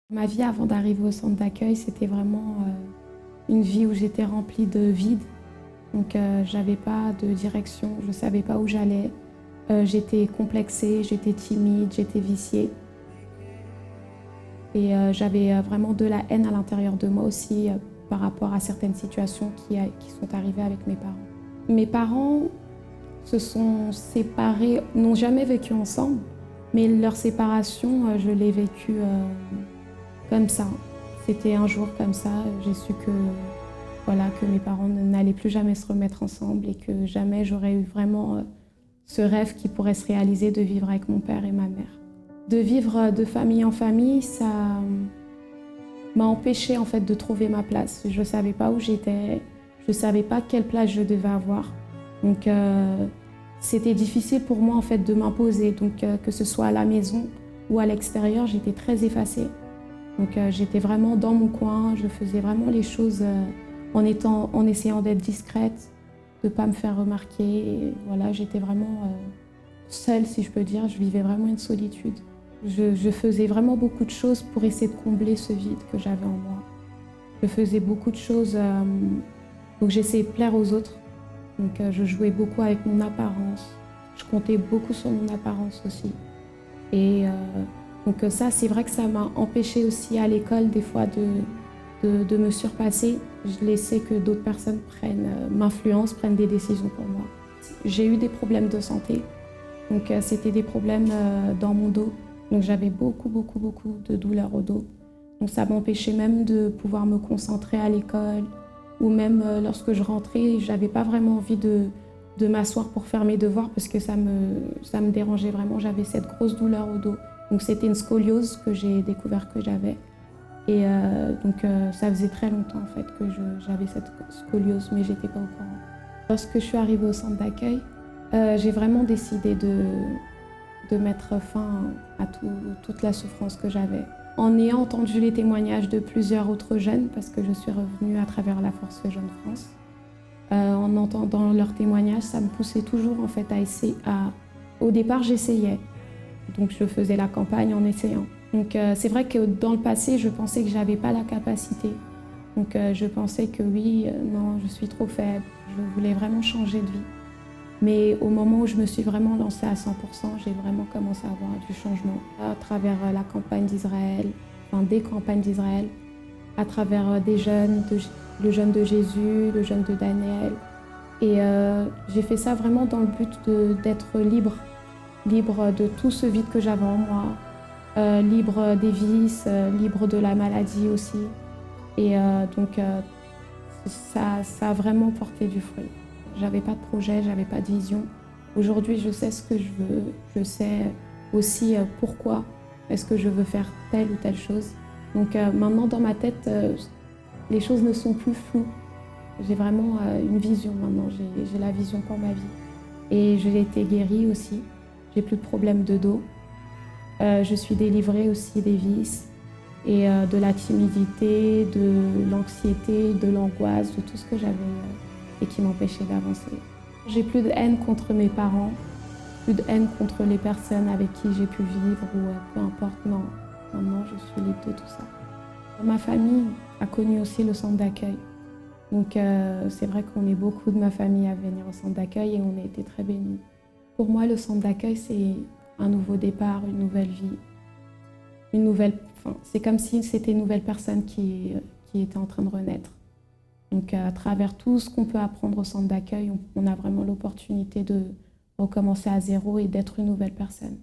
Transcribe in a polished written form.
Ma vie avant d'arriver au centre d'accueil, c'était vraiment une vie où j'étais remplie de vide. Donc j'avais pas de direction, je savais pas où j'allais. J'étais complexée, j'étais timide, j'étais viciée. Et j'avais vraiment de la haine à l'intérieur de moi aussi par rapport à certaines situations qui sont arrivées avec mes parents. Mes parents se sont séparés, n'ont jamais vécu ensemble, mais leur séparation, je l'ai vécue comme ça. C'était un jour comme ça, j'ai su que, voilà, que mes parents n'allaient plus jamais se remettre ensemble et que jamais j'aurais eu vraiment ce rêve qui pourrait se réaliser de vivre avec mon père et ma mère. De vivre de famille en famille, ça m'a empêchée en fait de trouver ma place. Je ne savais pas où j'étais, je ne savais pas quelle place je devais avoir. Donc c'était difficile pour moi en fait de m'imposer. Donc que ce soit à la maison ou à l'extérieur, j'étais très effacée. Donc j'étais vraiment dans mon coin, je faisais vraiment les choses en essayant d'être discrète, de ne pas me faire remarquer. Et voilà, j'étais vraiment seule, si je peux dire. Je vivais vraiment une solitude. Je faisais vraiment beaucoup de choses pour essayer de combler ce vide que j'avais en moi. Je faisais beaucoup de choses, donc j'essayais de plaire aux autres. Donc je jouais beaucoup avec mon apparence. Je comptais beaucoup sur mon apparence aussi. Et donc ça, c'est vrai que ça m'a empêchée aussi à l'école des fois de me surpasser. Je laissais que d'autres personnes m'influencent, prennent des décisions pour moi. J'ai eu des problèmes de santé. Donc c'était des problèmes dans mon dos. Donc j'avais beaucoup de douleurs au dos. Donc ça m'empêchait même de pouvoir me concentrer à l'école. Ou même lorsque je rentrais, je n'avais pas vraiment envie de m'asseoir pour faire mes devoirs parce que ça me dérangeait vraiment. J'avais cette grosse douleur au dos. Donc c'était une scoliose que j'ai découvert que j'avais. Et donc ça faisait très longtemps en fait que j'avais cette scoliose, mais j'étais pas au courant. Lorsque je suis arrivée au centre d'accueil, j'ai vraiment décidé de mettre fin à toute la souffrance que j'avais. En ayant entendu les témoignages de plusieurs autres jeunes, parce que je suis revenue à travers la Force Jeune France, en entendant leurs témoignages, ça me poussait toujours en fait à essayer. Au départ, j'essayais, donc je faisais la campagne en essayant. Donc c'est vrai que dans le passé, je pensais que j'avais pas la capacité. Donc je pensais que oui, non, je suis trop faible. Je voulais vraiment changer de vie. Mais au moment où je me suis vraiment lancée à 100%, j'ai vraiment commencé à avoir du changement à travers la campagne d'Israël, enfin des campagnes d'Israël, à travers des jeunes, le jeûne de Jésus, le jeûne de Daniel. Et j'ai fait ça vraiment dans le but d'être libre de tout ce vide que j'avais en moi, libre des vices, libre de la maladie aussi. Et donc ça a vraiment porté du fruit. J'avais pas de projet, j'avais pas de vision. Aujourd'hui, je sais ce que je veux. Je sais aussi pourquoi est-ce que je veux faire telle ou telle chose. Donc maintenant, dans ma tête, les choses ne sont plus floues. J'ai vraiment une vision maintenant. J'ai la vision pour ma vie. Et j'ai été guérie aussi. J'ai plus de problèmes de dos. Je suis délivrée aussi des vices et de la timidité, de l'anxiété, de l'angoisse, de tout ce que j'avais et qui m'empêchait d'avancer. J'ai plus de haine contre mes parents, plus de haine contre les personnes avec qui j'ai pu vivre ou peu importe, non. Maintenant, je suis libre de tout ça. Ma famille a connu aussi le centre d'accueil. Donc c'est vrai qu'on est beaucoup de ma famille à venir au centre d'accueil et on a été très bénis. Pour moi, le centre d'accueil, c'est un nouveau départ, une nouvelle vie. C'est comme si c'était une nouvelle personne qui était en train de renaître. Donc à travers tout ce qu'on peut apprendre au centre d'accueil, on a vraiment l'opportunité de recommencer à zéro et d'être une nouvelle personne.